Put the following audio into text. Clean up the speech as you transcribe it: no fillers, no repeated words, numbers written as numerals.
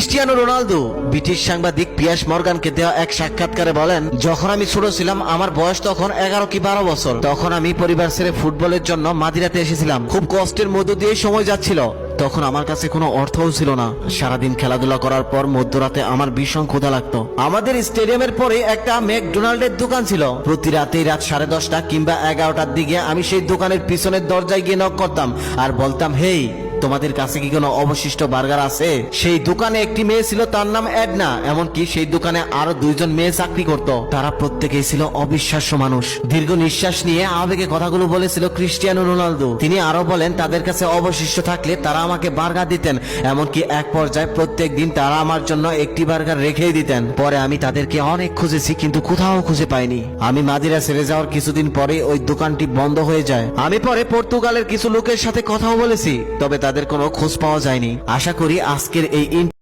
Cristiano Ronaldo British সাংবাদিক pears মর্গানকে দেওয়া এক সাক্ষাৎকারে বলেন, যখন আমি ছোট ছিলাম, আমার বয়স তখন 11 কি 12 বছর, তখন আমি পরিবার ছেড়ে ফুটবলের জন্য মাদিরাতে এসেছিলাম। খুব কষ্টের মধ্য দিয়ে সময় যাচ্ছিল। তখন আমার কাছে কোনো অর্থও ছিল না। সারাদিন খেলাধুলা করার পর মধ্যরাতে আমার ভীষণ ক্ষুধা লাগতো। আমাদের স্টেডিয়ামের পরে একটা ম্যাকডোনাল্ডের দোকান ছিল। প্রতি রাতেই রাত 10:30 কিংবা 11টার দিকে আমি সেই দোকানের পিছনের দরজায় গিয়ে নক করতাম আর বলতাম, হেই, তোমাদের কাছে কি কোনো অবশিষ্ট বার্গার আছে? সেই দোকানে একটি মেয়ে ছিল, তার নাম এডনা। এমনকি সেই দোকানে আরো 2জন মেয়ে চাকরি করত। তারা প্রত্যেকেই ছিল অবিশ্বাস্য মানুষ। দীর্ঘ নিঃশ্বাস নিয়ে আবেগে কথাগুলো বলেছিল ক্রিস্টিয়ানো রোনালদো। তিনি আরো বলেন, তাদের কাছে অবশিষ্ট থাকলে তারা আমাকে বার্গার দিতেন। এমনকি এক পর্যায়ে প্রত্যেক দিন তারা আমার জন্য একটি বার্গার রেখেই দিতেন। পরে আমি তাদেরকে অনেক খুঁজেছি, কিন্তু কোথাও খুঁজে পাইনি। আমি মাদিরা ছেড়ে যাওয়ার কিছুদিন পরে ওই দোকানটি বন্ধ হয়ে যায়। আমি পরে পর্তুগালের কিছু লোকের সাথে কথাও বলেছি, তবে তাদের কোনো খোঁজ পাওয়া যায়নি। আশা করি আজকের এই